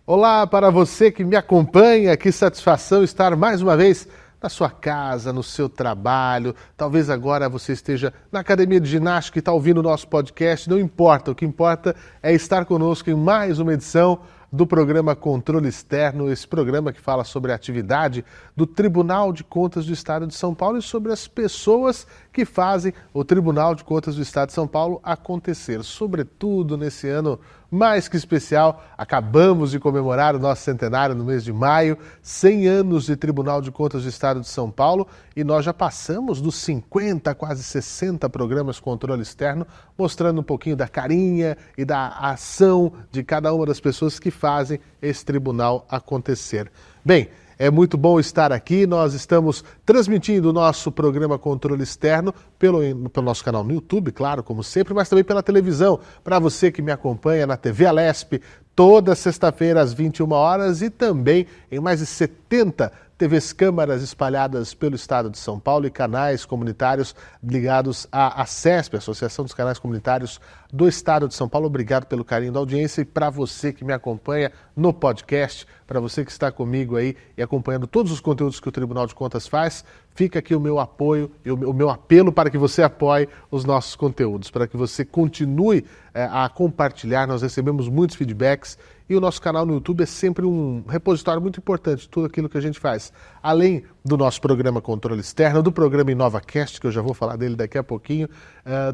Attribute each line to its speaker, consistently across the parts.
Speaker 1: Olá para você que me acompanha, que satisfação estar mais uma vez na sua casa, no seu trabalho. Talvez agora você esteja na academia de ginástica e está ouvindo o nosso podcast, não importa, o que importa é estar conosco em mais uma edição do programa Controle Externo, esse programa que fala sobre a atividade do Tribunal de Contas do Estado de São Paulo e sobre as pessoas que fazem o Tribunal de Contas do Estado de São Paulo acontecer. Sobretudo nesse ano mais que especial, acabamos de comemorar o nosso centenário no mês de maio, 100 anos de Tribunal de Contas do Estado de São Paulo, e nós já passamos dos 50, quase 60 programas Controle Externo, mostrando um pouquinho da carinha e da ação de cada uma das pessoas que fazem esse tribunal acontecer. Bem, é muito bom estar aqui, nós estamos transmitindo o nosso programa Controle Externo pelo nosso canal no YouTube, claro, como sempre, mas também pela televisão, para você que me acompanha na TV Alesp, toda sexta-feira às 21 horas e também em mais de 70 TVs câmaras espalhadas pelo estado de São Paulo e canais comunitários ligados à ACESP, Associação dos Canais Comunitários do Estado de São Paulo. Obrigado pelo carinho da audiência e para você que me acompanha no podcast, para você que está comigo aí e acompanhando todos os conteúdos que o Tribunal de Contas faz, fica aqui o meu apoio e o meu apelo para que você apoie os nossos conteúdos, para que você continue a compartilhar. Nós recebemos muitos feedbacks e o nosso canal no YouTube é sempre um repositório muito importante de tudo aquilo que a gente faz. Além do nosso programa Controle Externo, do programa InovaCast, que eu já vou falar dele daqui a pouquinho,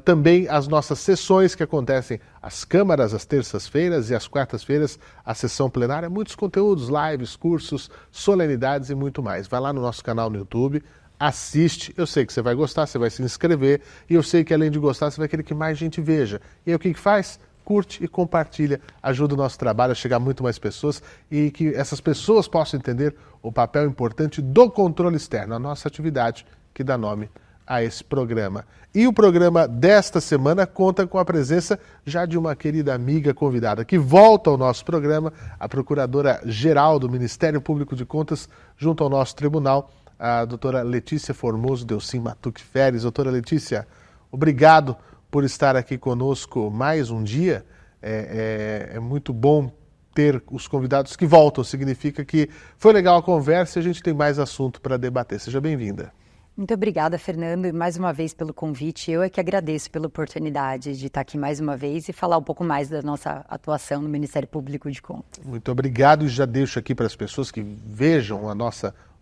Speaker 1: também as nossas sessões que acontecem às câmaras, às terças-feiras e às quartas-feiras, a sessão plenária, muitos conteúdos, lives, cursos, solenidades e muito mais. Vai lá no nosso canal no YouTube, assiste, eu sei que você vai gostar, você vai se inscrever e eu sei que além de gostar, você vai querer que mais gente veja. E aí o que faz? Curte e compartilha, ajuda o nosso trabalho a chegar a muito mais pessoas e que essas pessoas possam entender o papel importante do controle externo, a nossa atividade que dá nome a esse programa. E o programa desta semana conta com a presença já de uma querida amiga convidada que volta ao nosso programa, a Procuradora-Geral do Ministério Público de Contas, junto ao nosso tribunal, a doutora Letícia Formoso Delcim Matuque Feres. Doutora Letícia, obrigado por estar aqui conosco mais um dia. É muito bom ter os convidados que voltam, significa que foi legal a conversa e a gente tem mais assunto para debater. Seja bem-vinda.
Speaker 2: Muito obrigada, Fernando, e mais uma vez pelo convite. Eu é que agradeço pela oportunidade de estar aqui mais uma vez e falar um pouco mais da nossa atuação no Ministério Público de Contas.
Speaker 1: Muito obrigado e já deixo aqui para as pessoas que vejam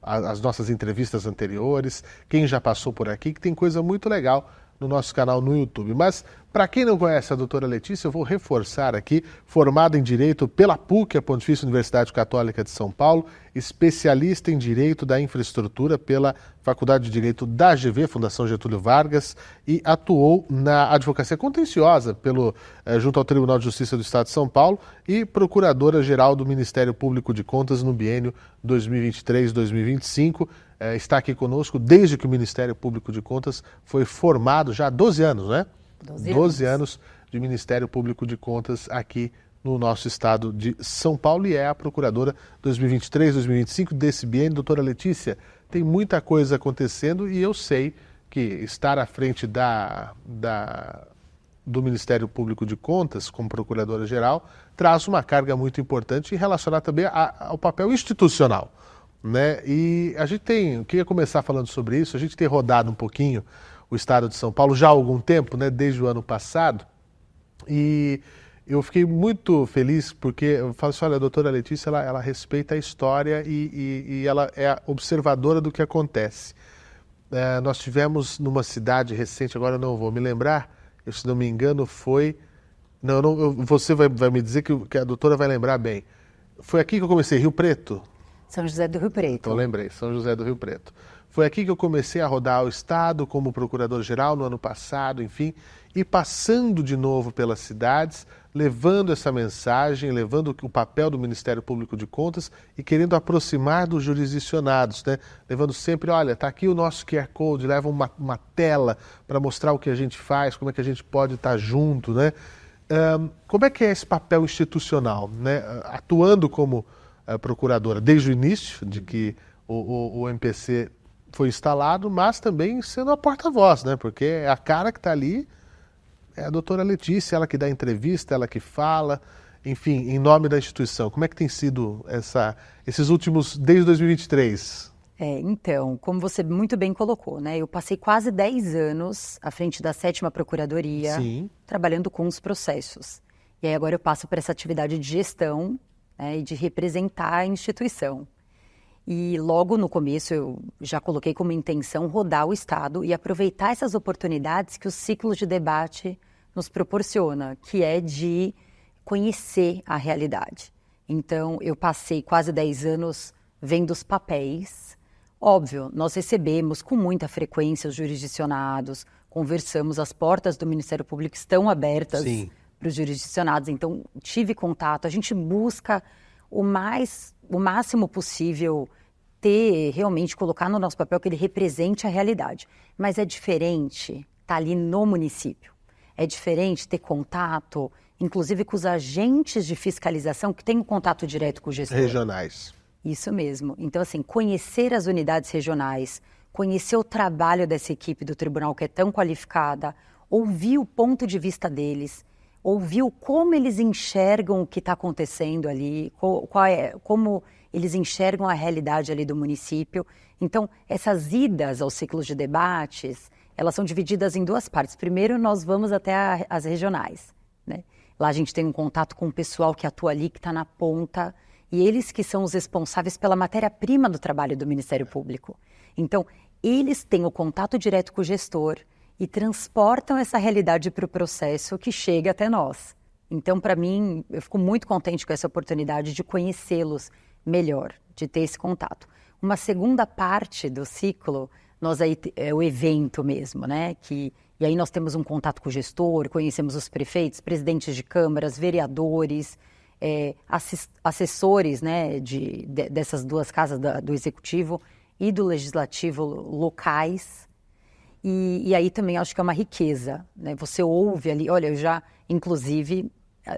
Speaker 1: as nossas entrevistas anteriores, quem já passou por aqui, que tem coisa muito legal no nosso canal no YouTube. Mas, para quem não conhece a doutora Letícia, eu vou reforçar aqui, formada em Direito pela PUC, a Pontifícia Universidade Católica de São Paulo, especialista em Direito da Infraestrutura pela Faculdade de Direito da AGV, Fundação Getúlio Vargas, e atuou na advocacia contenciosa junto ao Tribunal de Justiça do Estado de São Paulo e Procuradora-Geral do Ministério Público de Contas no biênio 2023-2025. Está aqui conosco desde que o Ministério Público de Contas foi formado, já há 12 anos, né? 12 anos de Ministério Público de Contas aqui no nosso estado de São Paulo e é a Procuradora 2023-2025 desse biênio. Doutora Letícia, tem muita coisa acontecendo e eu sei que estar à frente do Ministério Público de Contas como Procuradora-Geral traz uma carga muito importante e relacionada também ao papel institucional, né? E a gente eu queria começar falando sobre isso, a gente tem rodado um pouquinho o estado de São Paulo já há algum tempo, né, desde o ano passado, e eu fiquei muito feliz porque eu falo assim, olha, a doutora Letícia, ela respeita a história e ela é observadora do que acontece. Nós tivemos numa cidade recente, agora eu não vou me lembrar, se não me engano foi... você vai me dizer que a doutora vai lembrar bem. Foi aqui que eu comecei, Rio Preto?
Speaker 2: São José do Rio Preto.
Speaker 1: Então lembrei, São José do Rio Preto. Foi aqui que eu comecei a rodar o estado como procurador-geral no ano passado, enfim, e passando de novo pelas cidades, levando essa mensagem, levando o papel do Ministério Público de Contas e querendo aproximar dos jurisdicionados, né? Levando sempre, olha, está aqui o nosso QR Code, leva uma tela para mostrar o que a gente faz, como é que a gente pode estar junto, né? Como é que é esse papel institucional, né? Atuando como procuradora desde o início de que o MPC foi instalado, mas também sendo a porta-voz, né? Porque é a cara que está ali, é a doutora Letícia, ela que dá entrevista, ela que fala, enfim, em nome da instituição. Como é que tem sido esses últimos, desde 2023?
Speaker 2: Então, como você muito bem colocou, né? Eu passei quase 10 anos à frente da 7ª Procuradoria,
Speaker 1: Sim.
Speaker 2: trabalhando com os processos. E aí agora eu passo para essa atividade de gestão, né, e de representar a instituição. E logo no começo eu já coloquei como intenção rodar o Estado e aproveitar essas oportunidades que os ciclos de debate nos proporciona, que é de conhecer a realidade. Então, eu passei quase 10 anos vendo os papéis. Óbvio, nós recebemos com muita frequência os jurisdicionados, conversamos, as portas do Ministério Público estão abertas para os jurisdicionados, então tive contato, a gente busca o máximo possível realmente colocar no nosso papel que ele represente a realidade. Mas é diferente estar ali no município. É diferente ter contato, inclusive com os agentes de fiscalização que têm um contato direto com o gestor.
Speaker 1: Regionais.
Speaker 2: Isso mesmo. Então, assim, conhecer as unidades regionais, conhecer o trabalho dessa equipe do tribunal que é tão qualificada, ouvir o ponto de vista deles, ouvir como eles enxergam o que está acontecendo ali, como eles enxergam a realidade ali do município. Então, essas idas aos ciclos de debates, elas são divididas em 2 partes. Primeiro, nós vamos até as regionais, né? Lá a gente tem um contato com o pessoal que atua ali, que está na ponta, e eles que são os responsáveis pela matéria-prima do trabalho do Ministério Público. Então, eles têm o contato direto com o gestor e transportam essa realidade para o processo que chega até nós. Então, para mim, eu fico muito contente com essa oportunidade de conhecê-los melhor, de ter esse contato. Uma segunda parte do ciclo, é o evento mesmo, né? E aí nós temos um contato com o gestor, conhecemos os prefeitos, presidentes de câmaras, vereadores, assessores, né, dessas 2 casas, do Executivo e do Legislativo locais. E aí também acho que é uma riqueza, né? Você ouve ali, olha, inclusive,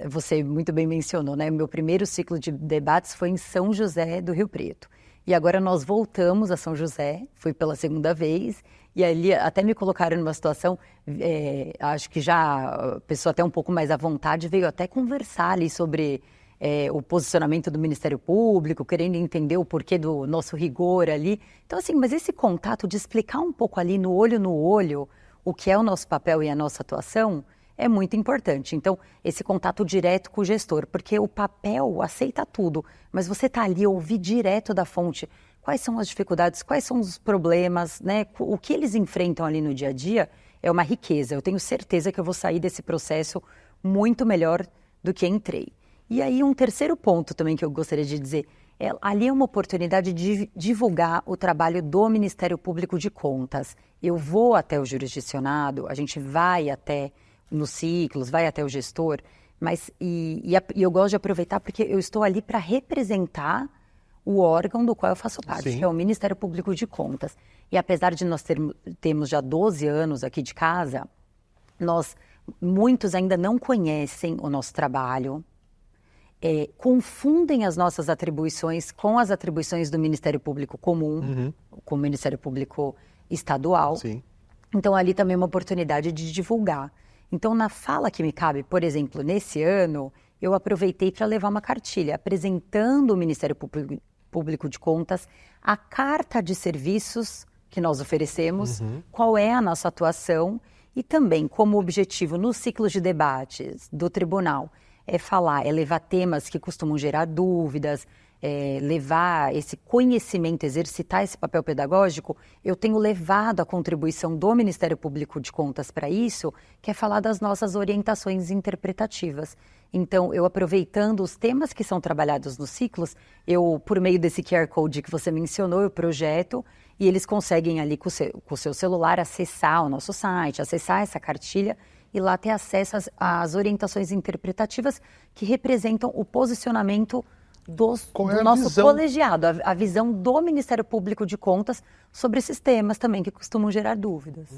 Speaker 2: você muito bem mencionou, né? Meu primeiro ciclo de debates foi em São José do Rio Preto. E agora nós voltamos a São José, fui pela 2ª vez, e ali até me colocaram numa situação, acho que já a pessoa até um pouco mais à vontade veio até conversar ali sobre o posicionamento do Ministério Público, querendo entender o porquê do nosso rigor ali. Então, assim, mas esse contato de explicar um pouco ali no olho o que é o nosso papel e a nossa atuação é muito importante. Então, esse contato direto com o gestor, porque o papel aceita tudo, mas você está ali, ouvir direto da fonte quais são as dificuldades, quais são os problemas, né? O que eles enfrentam ali no dia a dia é uma riqueza. Eu tenho certeza que eu vou sair desse processo muito melhor do que entrei. E aí um terceiro ponto também que eu gostaria de dizer, ali é uma oportunidade de divulgar o trabalho do Ministério Público de Contas. Eu vou até o jurisdicionado, a gente vai até nos ciclos, vai até o gestor, mas eu gosto de aproveitar porque eu estou ali para representar o órgão do qual eu faço parte,
Speaker 1: Sim.
Speaker 2: que é o Ministério Público de Contas. E apesar de nós termos já 12 anos aqui de casa, muitos ainda não conhecem o nosso trabalho, confundem as nossas atribuições com as atribuições do Ministério Público Comum, com o Ministério Público Estadual.
Speaker 1: Sim.
Speaker 2: Então, ali também é uma oportunidade de divulgar. Então, na fala que me cabe, por exemplo, nesse ano, eu aproveitei para levar uma cartilha apresentando o Ministério Público de Contas, a carta de serviços que nós oferecemos, qual é a nossa atuação e também como objetivo nos ciclos de debates do tribunal é levar temas que costumam gerar dúvidas, levar esse conhecimento, exercitar esse papel pedagógico. Eu tenho levado a contribuição do Ministério Público de Contas para isso, que é falar das nossas orientações interpretativas. Então, eu aproveitando os temas que são trabalhados nos ciclos, por meio desse QR Code que você mencionou, eu projeto e eles conseguem ali com o seu celular acessar o nosso site, acessar essa cartilha e lá ter acesso às orientações interpretativas que representam o posicionamento do nosso colegiado, a visão do Ministério Público de Contas sobre esses temas também que costumam gerar dúvidas.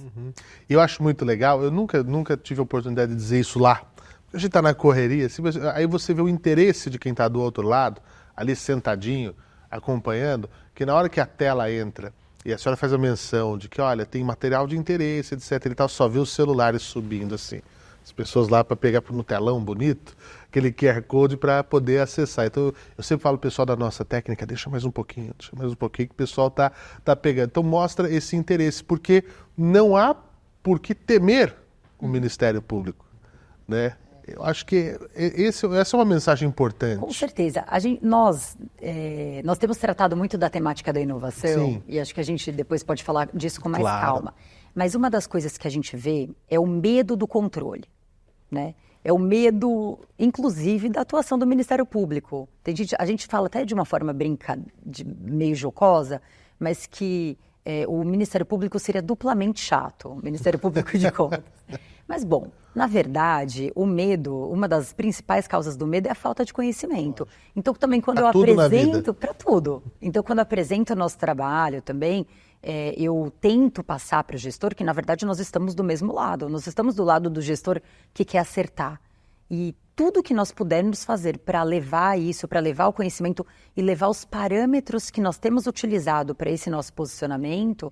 Speaker 1: Eu acho muito legal, eu nunca tive a oportunidade de dizer isso lá. A gente está na correria, aí você vê o interesse de quem está do outro lado, ali sentadinho, acompanhando, que na hora que a tela entra e a senhora faz a menção de que, olha, tem material de interesse, etc. Ele só vê os celulares subindo assim. As pessoas lá para pegar no telão bonito, aquele QR Code para poder acessar. Então, eu sempre falo pro pessoal da nossa técnica, deixa mais um pouquinho, que o pessoal tá pegando. Então, mostra esse interesse, porque não há por que temer o Ministério Público, né? Eu acho que essa é uma mensagem importante.
Speaker 2: Com certeza. Nós temos tratado muito da temática da inovação.
Speaker 1: Sim.
Speaker 2: E acho que a gente depois pode falar disso com mais
Speaker 1: Claro.
Speaker 2: calma. Mas uma das coisas que a gente vê é o medo do controle, né? É o medo, inclusive, da atuação do Ministério Público. A gente fala até de uma forma meio jocosa, mas que o Ministério Público seria duplamente chato, o Ministério Público de Contas. Mas, bom, na verdade, o medo, uma das principais causas do medo é a falta de conhecimento. Então, também quando eu apresento, para tudo. Então, quando eu apresento o nosso trabalho também, eu tento passar para o gestor que, na verdade, nós estamos do mesmo lado. Nós estamos do lado do gestor que quer acertar. E tudo que nós pudermos fazer para levar isso, para levar o conhecimento e levar os parâmetros que nós temos utilizado para esse nosso posicionamento,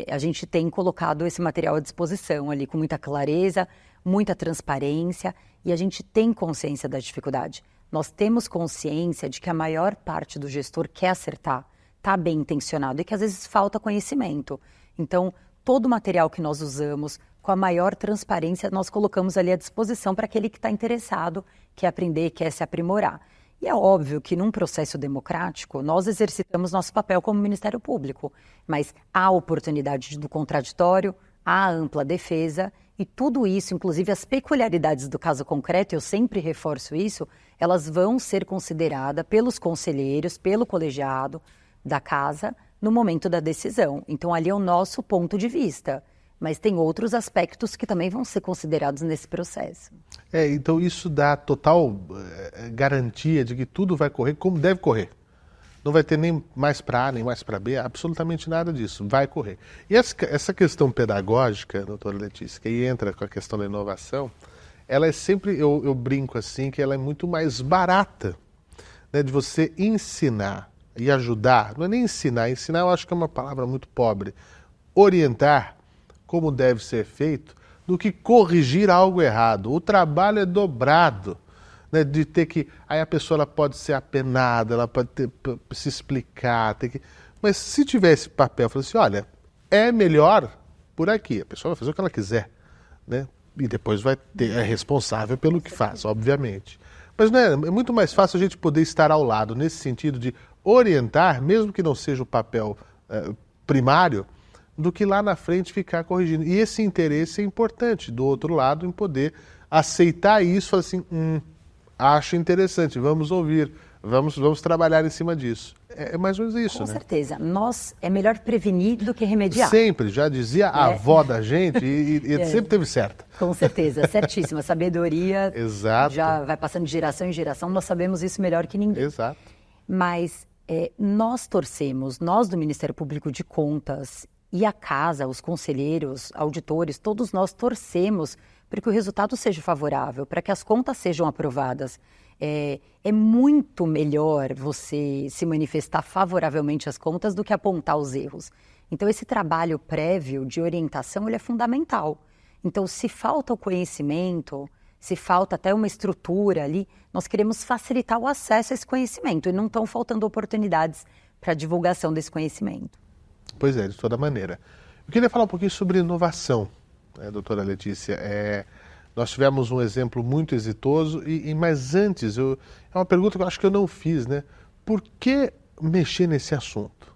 Speaker 2: a gente tem colocado esse material à disposição ali com muita clareza, muita transparência, e a gente tem consciência da dificuldade. Nós temos consciência de que a maior parte do gestor quer acertar, está bem intencionado e que às vezes falta conhecimento. Então, todo o material que nós usamos, com a maior transparência, nós colocamos ali à disposição para aquele que está interessado, quer aprender, quer se aprimorar. E é óbvio que num processo democrático, nós exercitamos nosso papel como Ministério Público, mas há oportunidade do contraditório, há ampla defesa, e tudo isso, inclusive as peculiaridades do caso concreto, eu sempre reforço isso, elas vão ser consideradas pelos conselheiros, pelo colegiado da casa, no momento da decisão. Então, ali é o nosso ponto de vista. Mas tem outros aspectos que também vão ser considerados nesse processo.
Speaker 1: Então isso dá total garantia de que tudo vai correr como deve correr. Não vai ter nem mais para A, nem mais para B, absolutamente nada disso, vai correr. E essa questão pedagógica, doutora Letícia, que aí entra com a questão da inovação, ela é sempre, eu brinco assim, que ela é muito mais barata, né, de você ensinar e ajudar. Não é nem ensinar eu acho que é uma palavra muito pobre. Orientar como deve ser feito, do que corrigir algo errado. O trabalho é dobrado, né, de ter que... Aí a pessoa ela pode ser apenada, ela pode se explicar, mas se tiver esse papel, fala assim, olha, é melhor por aqui, a pessoa vai fazer o que ela quiser, né, e depois é responsável pelo que faz, obviamente. Mas não é muito mais fácil a gente poder estar ao lado, nesse sentido de orientar, mesmo que não seja o papel primário, do que lá na frente ficar corrigindo. E esse interesse é importante do outro lado em poder aceitar isso, falar assim, acho interessante, vamos ouvir, vamos trabalhar em cima disso. É mais ou menos isso,
Speaker 2: Com
Speaker 1: né?
Speaker 2: certeza. É melhor prevenir do que remediar.
Speaker 1: Sempre, já dizia a avó da gente e sempre teve certa.
Speaker 2: Com certeza, certíssima. A sabedoria
Speaker 1: Exato.
Speaker 2: Já vai passando de geração em geração, nós sabemos isso melhor que ninguém.
Speaker 1: Exato.
Speaker 2: Mas nós torcemos, nós do Ministério Público de Contas e a casa, os conselheiros, auditores, todos nós torcemos para que o resultado seja favorável, para que as contas sejam aprovadas. É muito melhor você se manifestar favoravelmente às contas do que apontar os erros. Então, esse trabalho prévio de orientação ele é fundamental. Então, se falta o conhecimento, se falta até uma estrutura ali, nós queremos facilitar o acesso a esse conhecimento e não estão faltando oportunidades para a divulgação desse conhecimento.
Speaker 1: Pois é, de toda maneira. Eu queria falar um pouquinho sobre inovação, doutora Letícia. Nós tivemos um exemplo muito exitoso, mas antes, é uma pergunta que eu acho que eu não fiz, né? Por que mexer nesse assunto?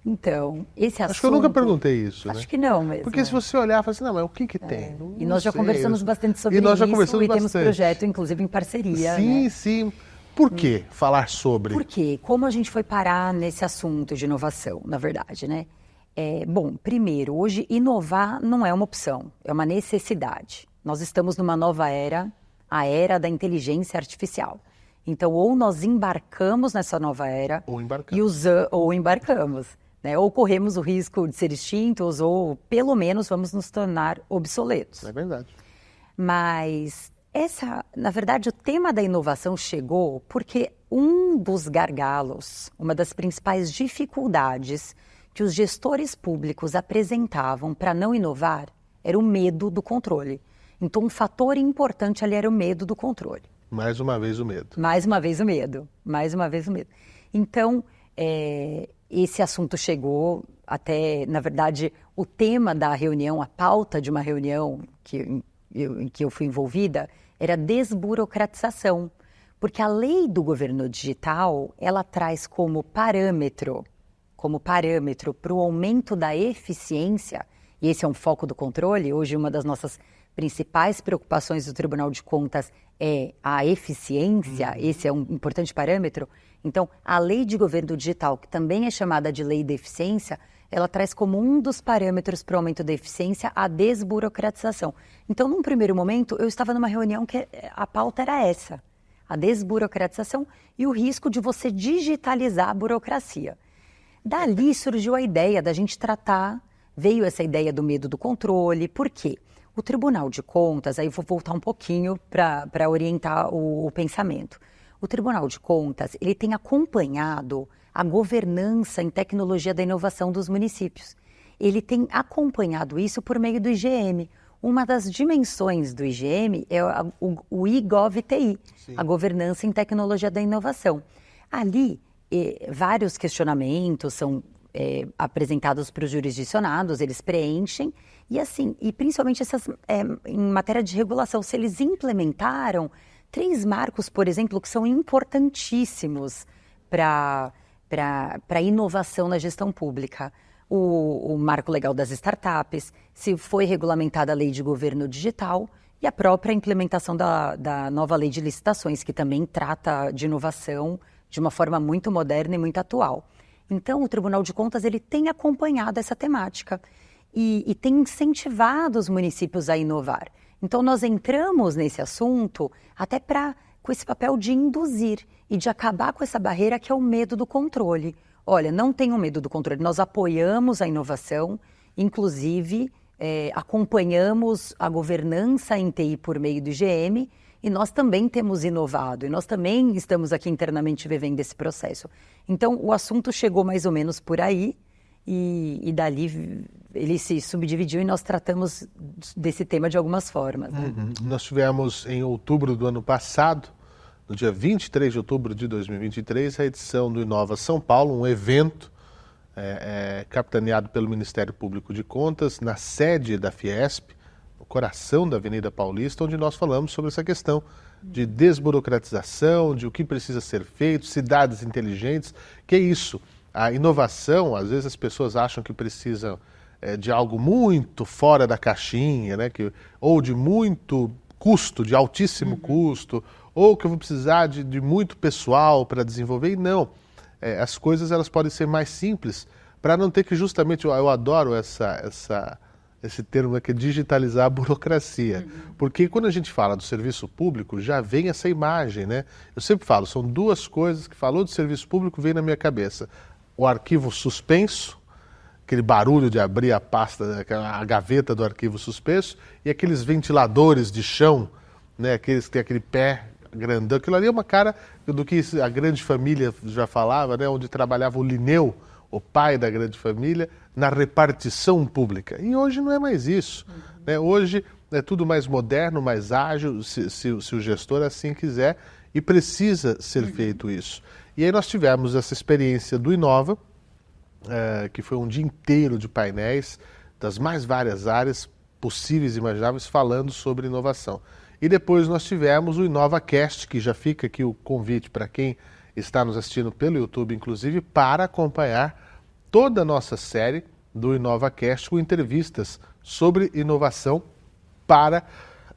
Speaker 2: Então, esse assunto...
Speaker 1: Acho que eu nunca perguntei isso, né?
Speaker 2: Acho que não mesmo.
Speaker 1: Porque se você olhar e falar assim, não, mas o que tem?
Speaker 2: E nós já conversamos bastante sobre
Speaker 1: isso. E nós já
Speaker 2: isso
Speaker 1: conversamos
Speaker 2: e temos
Speaker 1: bastante.
Speaker 2: projeto, inclusive, em parceria.
Speaker 1: Sim,
Speaker 2: né?
Speaker 1: sim. Por que falar sobre?
Speaker 2: Por quê? Como a gente foi parar nesse assunto de inovação, na verdade, né? Bom, primeiro, hoje inovar não é uma opção, é uma necessidade. Nós estamos numa nova era, a era da inteligência artificial. Então, ou nós embarcamos nessa nova era, ou embarcamos, né? Ou corremos o risco de ser extintos, ou pelo menos vamos nos tornar obsoletos.
Speaker 1: É verdade.
Speaker 2: Mas na verdade, o tema da inovação chegou porque um dos gargalos, uma das principais dificuldades que os gestores públicos apresentavam para não inovar era o medo do controle. Então, um fator importante ali era o medo do controle.
Speaker 1: Mais uma vez o medo.
Speaker 2: Mais uma vez o medo. Então, esse assunto chegou até, na verdade, o tema da reunião, a pauta de uma reunião em que eu fui envolvida, era desburocratização. Porque a lei do governo digital, ela traz como parâmetro para o aumento da eficiência, e esse é um foco do controle. Hoje, uma das nossas principais preocupações do Tribunal de Contas é a eficiência, esse é um importante parâmetro. Então, a lei de governo digital, que também é chamada de lei da eficiência, ela traz como um dos parâmetros para o aumento da eficiência a desburocratização. Então, num primeiro momento, eu estava numa reunião que a pauta era essa, a desburocratização e o risco de você digitalizar a burocracia. Dali surgiu a ideia da gente veio essa ideia do medo do controle. Por quê? O Tribunal de Contas, aí vou voltar um pouquinho para orientar o pensamento. O Tribunal de Contas, ele tem acompanhado a governança em tecnologia da inovação dos municípios. Ele tem acompanhado isso por meio do IGM. Uma das dimensões do IGM é o IGOV-TI, a governança em tecnologia da inovação. Ali, vários questionamentos são apresentados para os jurisdicionados, eles preenchem, e principalmente em matéria de regulação, se eles implementaram 3 marcos, por exemplo, que são importantíssimos para a inovação na gestão pública. O marco legal das startups, se foi regulamentada a lei de governo digital e a própria implementação da nova lei de licitações, que também trata de inovação de uma forma muito moderna e muito atual. Então, o Tribunal de Contas ele tem acompanhado essa temática e tem incentivado os municípios a inovar. Então, nós entramos nesse assunto até com esse papel de induzir e de acabar com essa barreira que é o medo do controle. Olha, não tenham medo do controle, nós apoiamos a inovação, inclusive acompanhamos a governança em TI por meio do IGM, e nós também temos inovado, e nós também estamos aqui internamente vivendo esse processo. Então, o assunto chegou mais ou menos por aí, e dali ele se subdividiu e nós tratamos desse tema de algumas formas. Né?
Speaker 1: Nós tivemos em outubro do ano passado, no dia 23 de outubro de 2023, a edição do Inova São Paulo, um evento capitaneado pelo Ministério Público de Contas, na sede da Fiesp, no coração da Avenida Paulista, onde nós falamos sobre essa questão de desburocratização, de o que precisa ser feito, cidades inteligentes, que é isso. A inovação, às vezes as pessoas acham que precisam de algo muito fora da caixinha, né? Ou de muito custo, de altíssimo custo, ou que eu vou precisar de muito pessoal para desenvolver, e não. As coisas elas podem ser mais simples, para não ter que justamente, eu adoro esse termo que é digitalizar a burocracia, porque quando a gente fala do serviço público, já vem essa imagem, né? Eu sempre falo, são 2 coisas que falou de serviço público, vem na minha cabeça. O arquivo suspenso, aquele barulho de abrir a pasta, a gaveta do arquivo suspenso, e aqueles ventiladores de chão, né? Aqueles que tem aquele pé grandão. Aquilo ali é uma cara do que a grande família já falava, né? Onde trabalhava o Linneu, o pai da grande família, na repartição pública. E hoje não é mais isso. Né? Hoje é tudo mais moderno, mais ágil, se o gestor assim quiser, e precisa ser feito isso. E aí nós tivemos essa experiência do Inova, que foi um dia inteiro de painéis das mais várias áreas possíveis e imagináveis falando sobre inovação. E depois nós tivemos o InovaCast, que já fica aqui o convite para quem está nos assistindo pelo YouTube, inclusive, para acompanhar toda a nossa série do InovaCast com entrevistas sobre inovação para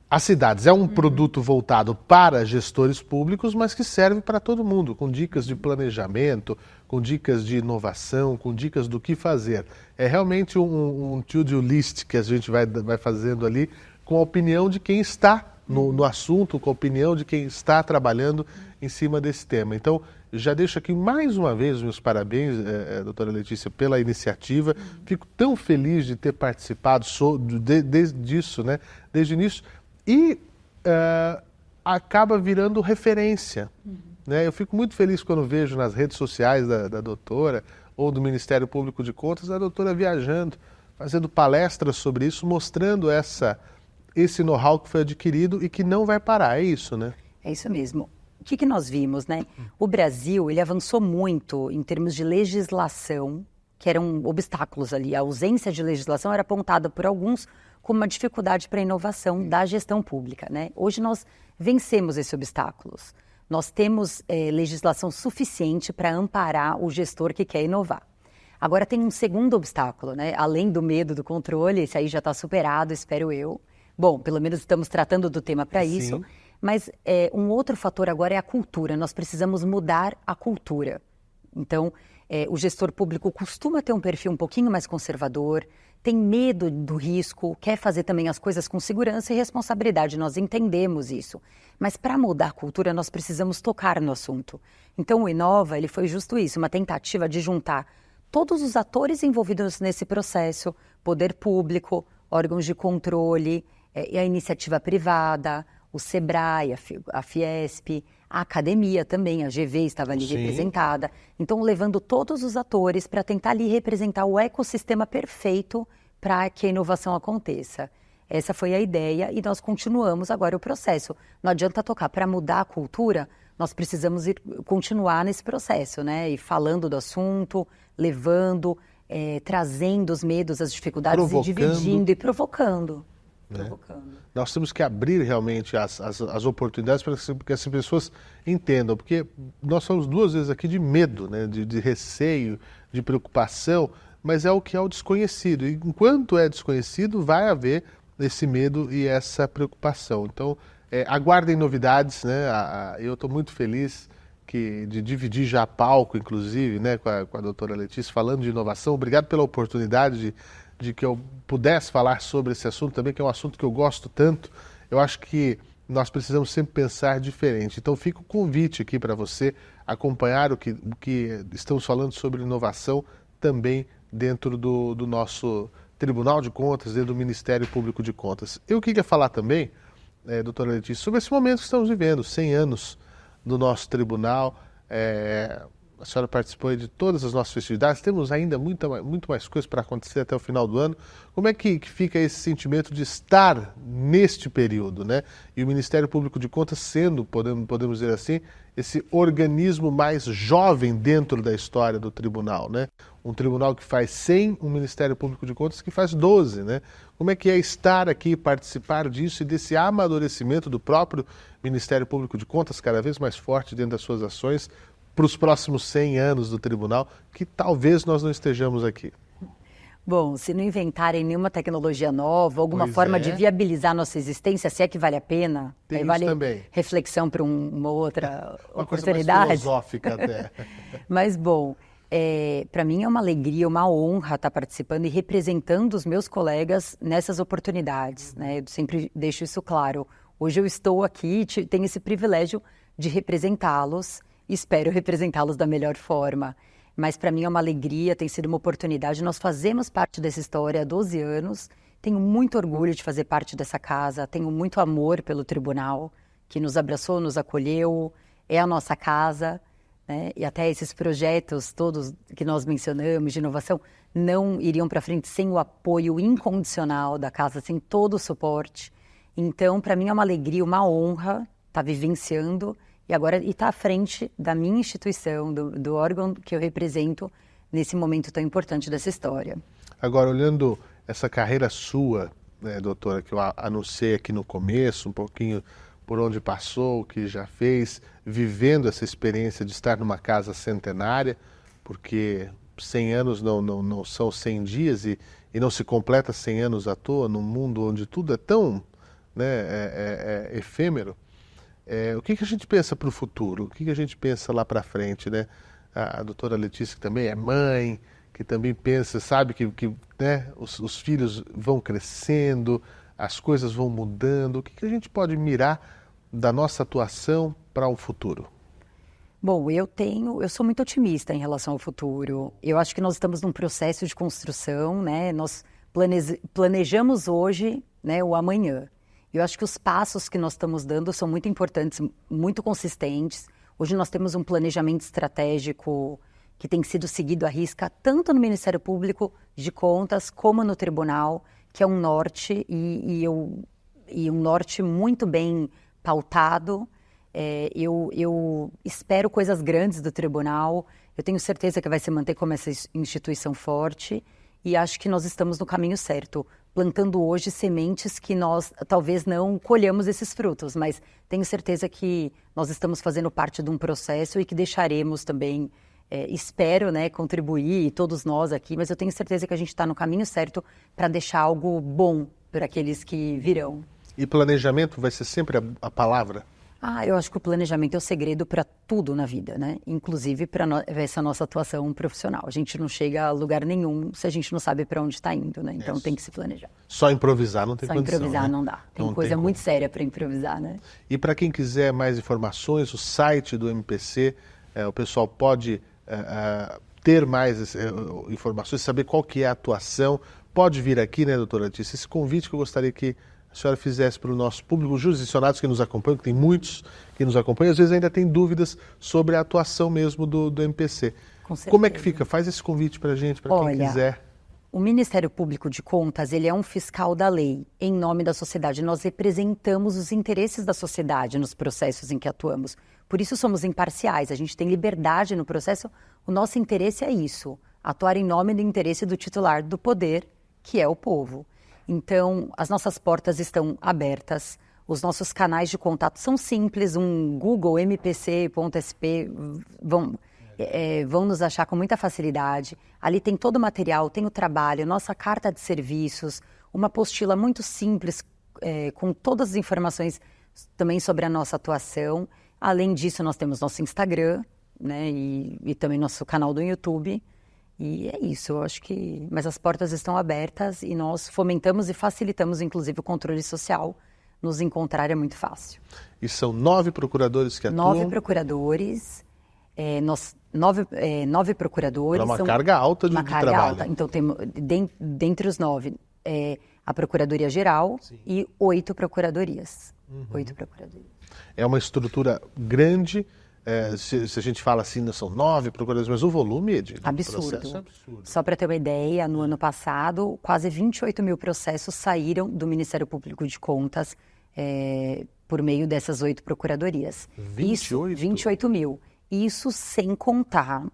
Speaker 1: as cidades. É um produto voltado para gestores públicos, mas que serve para todo mundo, com dicas de planejamento, com dicas de inovação, com dicas do que fazer. É realmente um to-do list que a gente vai fazendo ali com a opinião de quem está no assunto, com a opinião de quem está trabalhando em cima desse tema. Então, já deixo aqui mais uma vez meus parabéns, doutora Letícia, pela iniciativa. Fico tão feliz de ter participado disso, né, desde o início. E acaba virando referência. Né? Eu fico muito feliz quando vejo nas redes sociais da doutora ou do Ministério Público de Contas a doutora viajando, fazendo palestras sobre isso, mostrando esse know-how que foi adquirido e que não vai parar. É isso, né?
Speaker 2: É isso mesmo. O que nós vimos, né? O Brasil, ele avançou muito em termos de legislação, que eram obstáculos ali. A ausência de legislação era apontada por alguns como uma dificuldade para a inovação da gestão pública, né? Hoje nós vencemos esses obstáculos. Nós temos legislação suficiente para amparar o gestor que quer inovar. Agora tem um segundo obstáculo, né? Além do medo do controle, esse aí já está superado, espero eu. Bom, pelo menos estamos tratando do tema para isso. Mas um outro fator agora é a cultura. Nós precisamos mudar a cultura. Então, o gestor público costuma ter um perfil um pouquinho mais conservador, tem medo do risco, quer fazer também as coisas com segurança e responsabilidade. Nós entendemos isso. Mas para mudar a cultura, nós precisamos tocar no assunto. Então, o Inova, ele foi justo isso, uma tentativa de juntar todos os atores envolvidos nesse processo, poder público, órgãos de controle, e a iniciativa privada, o SEBRAE, a Fiesp, a academia também, a GV estava ali representada. Então, levando todos os atores para tentar ali representar o ecossistema perfeito para que a inovação aconteça. Essa foi a ideia e nós continuamos agora o processo. Não adianta tocar. Para mudar a cultura, nós precisamos continuar nesse processo, né? E falando do assunto, levando, trazendo os medos, as dificuldades e dividindo e provocando.
Speaker 1: Nós temos que abrir realmente as oportunidades para que as pessoas entendam, porque nós falamos duas vezes aqui de medo, né? de receio, de preocupação, mas é o que é o desconhecido. E enquanto é desconhecido, vai haver esse medo e essa preocupação. Então, aguardem novidades, né? Eu estou muito feliz de dividir já palco, inclusive, né, com a doutora Letícia, falando de inovação. Obrigado pela oportunidade de que eu pudesse falar sobre esse assunto também, que é um assunto que eu gosto tanto. Eu acho que nós precisamos sempre pensar diferente. Então fica o convite aqui para você acompanhar o que estamos falando sobre inovação também dentro do nosso Tribunal de Contas, dentro do Ministério Público de Contas. Eu queria falar também, doutora Letícia, sobre esse momento que estamos vivendo, 100 anos do nosso tribunal. A senhora participou de todas as nossas festividades, temos ainda muito mais coisas para acontecer até o final do ano. Como é que fica esse sentimento de estar neste período, né? E o Ministério Público de Contas sendo, podemos dizer assim, esse organismo mais jovem dentro da história do tribunal, né? Um tribunal que faz 100, um Ministério Público de Contas que faz 12, né? Como é que é estar aqui, participar disso e desse amadurecimento do próprio Ministério Público de Contas, cada vez mais forte dentro das suas ações, para os próximos 100 anos do tribunal, que talvez nós não estejamos aqui?
Speaker 2: Bom, se não inventarem nenhuma tecnologia nova, alguma forma de viabilizar nossa existência, se é que vale a pena,
Speaker 1: tem
Speaker 2: aí vale
Speaker 1: também.
Speaker 2: Reflexão para uma outra
Speaker 1: uma
Speaker 2: oportunidade.
Speaker 1: Coisa mais filosófica até.
Speaker 2: Mas, bom, para mim é uma alegria, uma honra estar participando e representando os meus colegas nessas oportunidades, né? Eu sempre deixo isso claro. Hoje eu estou aqui e tenho esse privilégio de representá-los. Espero representá-los da melhor forma. Mas para mim é uma alegria, tem sido uma oportunidade. Nós fazemos parte dessa história há 12 anos. Tenho muito orgulho de fazer parte dessa casa. Tenho muito amor pelo tribunal, que nos abraçou, nos acolheu. É a nossa casa, né? E até esses projetos todos que nós mencionamos de inovação não iriam para frente sem o apoio incondicional da casa, sem todo o suporte. Então, para mim é uma alegria, uma honra estar vivenciando e agora estar à frente da minha instituição, do órgão que eu represento nesse momento tão importante dessa história.
Speaker 1: Agora, olhando essa carreira sua, né, doutora, que eu anunciei aqui no começo, um pouquinho por onde passou, o que já fez, vivendo essa experiência de estar numa casa centenária, porque 100 anos não são 100 dias e não se completa 100 anos à toa, num mundo onde tudo é tão, né, efêmero. O que a gente pensa para o futuro? O que a gente pensa lá para frente, né? A doutora Letícia, que também é mãe, que também pensa, sabe que né, os filhos vão crescendo, as coisas vão mudando. O que a gente pode mirar da nossa atuação para o futuro?
Speaker 2: Bom, eu sou muito otimista em relação ao futuro. Eu acho que nós estamos num processo de construção, né? Nós planejamos hoje, né, o amanhã. Eu acho que os passos que nós estamos dando são muito importantes, muito consistentes. Hoje nós temos um planejamento estratégico que tem sido seguido à risca, tanto no Ministério Público de Contas como no Tribunal, que é um norte e um norte muito bem pautado, Eu espero coisas grandes do tribunal, eu tenho certeza que vai se manter como essa instituição forte e acho que nós estamos no caminho certo, plantando hoje sementes que nós talvez não colhamos esses frutos, mas tenho certeza que nós estamos fazendo parte de um processo e que deixaremos também, espero, né, contribuir, todos nós aqui, mas eu tenho certeza que a gente está no caminho certo para deixar algo bom para aqueles que virão.
Speaker 1: E planejamento vai ser sempre a palavra?
Speaker 2: Eu acho que o planejamento é o segredo para tudo na vida, né? Inclusive para essa nossa atuação profissional. A gente não chega a lugar nenhum se a gente não sabe para onde está indo, né? Então tem que se planejar.
Speaker 1: Só improvisar não tem condição,
Speaker 2: Só improvisar,
Speaker 1: né?
Speaker 2: não dá. Tem coisa muito séria para improvisar, né?
Speaker 1: E para quem quiser mais informações, o site do MPC, o pessoal pode ter mais informações, saber qual que é a atuação. Pode vir aqui, né, doutora Letícia? Esse convite que eu gostaria que a senhora fizesse para o nosso público, os jurisdicionados que nos acompanham, que tem muitos que nos acompanham, às vezes ainda tem dúvidas sobre a atuação mesmo do MPC.
Speaker 2: Com certeza.
Speaker 1: Como é que fica? Faz esse convite para a gente, para quem quiser.
Speaker 2: O Ministério Público de Contas, ele é um fiscal da lei, em nome da sociedade. Nós representamos os interesses da sociedade nos processos em que atuamos. Por isso somos imparciais, a gente tem liberdade no processo. O nosso interesse é isso, atuar em nome do interesse do titular do poder, que é o povo. Então, as nossas portas estão abertas, os nossos canais de contato são simples, um Google, mpc.sp, vão nos achar com muita facilidade. Ali tem todo o material, tem o trabalho, nossa carta de serviços, uma apostila muito simples, com todas as informações também sobre a nossa atuação. Além disso, nós temos nosso Instagram, né, e também nosso canal do YouTube. E é isso, eu acho que... Mas as portas estão abertas e nós fomentamos e facilitamos, inclusive, o controle social. Nos encontrar é muito fácil.
Speaker 1: E são 9 procuradores que atuam?
Speaker 2: 9 procuradores, 9 procuradores...
Speaker 1: É uma carga alta de trabalho.
Speaker 2: Alta. Então, temos, dentre os 9, a Procuradoria-Geral e 8 procuradorias. 8 procuradorias.
Speaker 1: É uma estrutura grande... se a gente fala assim, são 9 procuradores, mas o volume de processo é absurdo.
Speaker 2: Só para ter uma ideia, no ano passado, quase 28 mil processos saíram do Ministério Público de Contas por meio dessas 8 procuradorias. 28 mil. Isso sem contar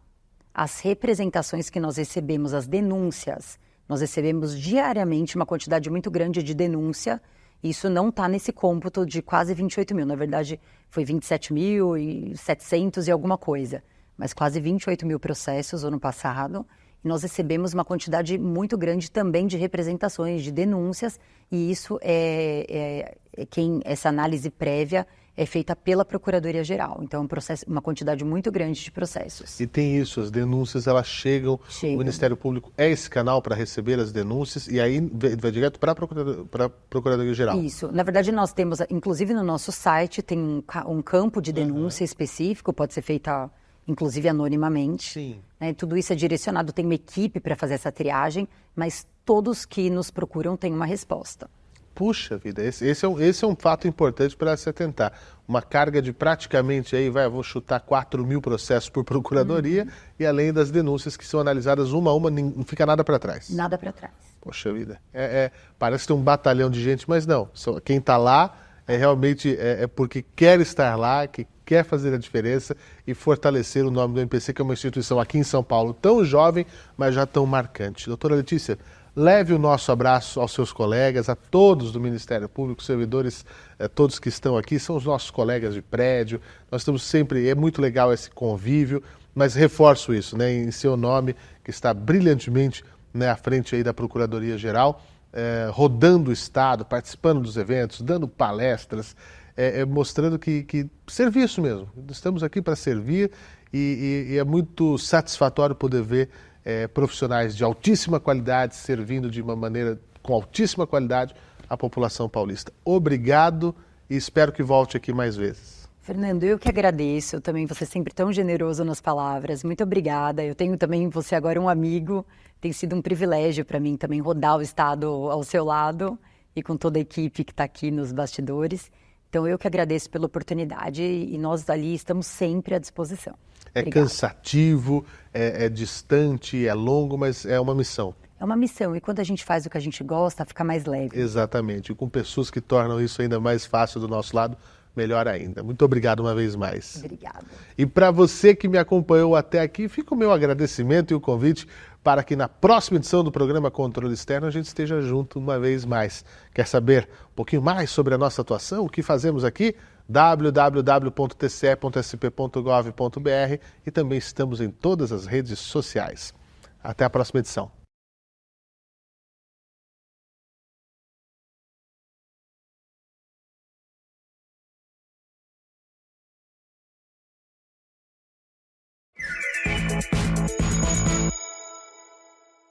Speaker 2: as representações que nós recebemos, as denúncias. Nós recebemos diariamente uma quantidade muito grande de denúncia. Isso não está nesse cômputo de quase 28 mil. Na verdade, foi 27.700 e alguma coisa. Mas quase 28 mil processos no ano passado. E nós recebemos uma quantidade muito grande também de representações, de denúncias. E isso essa análise prévia é feita pela Procuradoria-Geral. Então, uma quantidade muito grande de processos.
Speaker 1: E tem isso, as denúncias, elas chegam. O Ministério Público é esse canal para receber as denúncias e aí vai direto para a Procuradoria-Geral.
Speaker 2: Isso. Na verdade, nós temos, inclusive no nosso site, tem um campo de denúncia específico, pode ser feita, inclusive, anonimamente.
Speaker 1: Sim.
Speaker 2: Né? Tudo isso é direcionado, tem uma equipe para fazer essa triagem, mas todos que nos procuram têm uma resposta.
Speaker 1: Puxa vida, esse é um fato importante para se atentar. Uma carga de praticamente, vou chutar 4 mil processos por procuradoria e além das denúncias que são analisadas uma a uma, não fica nada para trás.
Speaker 2: Nada para trás.
Speaker 1: Poxa vida, parece ter um batalhão de gente, mas não. Quem está lá realmente porque quer estar lá, que quer fazer a diferença e fortalecer o nome do MPC, que é uma instituição aqui em São Paulo tão jovem, mas já tão marcante. Doutora Letícia, leve o nosso abraço aos seus colegas, a todos do Ministério Público, servidores, todos que estão aqui, são os nossos colegas de prédio. Nós estamos sempre, é muito legal esse convívio, mas reforço isso, né, em seu nome, que está brilhantemente, né, à frente aí da Procuradoria-Geral, rodando o Estado, participando dos eventos, dando palestras, mostrando que serviço mesmo. Estamos aqui para servir e é muito satisfatório poder ver profissionais de altíssima qualidade servindo de uma maneira com altíssima qualidade a população paulista. Obrigado e espero que volte aqui mais vezes.
Speaker 2: Fernando, eu que agradeço, também você é sempre tão generoso nas palavras, muito obrigada. Eu tenho também você agora um amigo, tem sido um privilégio para mim também rodar o Estado ao seu lado e com toda a equipe que está aqui nos bastidores. Então eu que agradeço pela oportunidade e nós ali estamos sempre à disposição. Obrigada.
Speaker 1: Cansativo, é distante, é longo, mas é uma missão.
Speaker 2: É uma missão e quando a gente faz o que a gente gosta, fica mais leve.
Speaker 1: Exatamente, e com pessoas que tornam isso ainda mais fácil do nosso lado, melhor ainda. Muito obrigado uma vez mais.
Speaker 2: Obrigada.
Speaker 1: E para você que me acompanhou até aqui, fica o meu agradecimento e o convite para que na próxima edição do programa Controle Externo a gente esteja junto uma vez mais. Quer saber um pouquinho mais sobre a nossa atuação, o que fazemos aqui? www.tce.sp.gov.br e também estamos em todas as redes sociais. Até a próxima edição.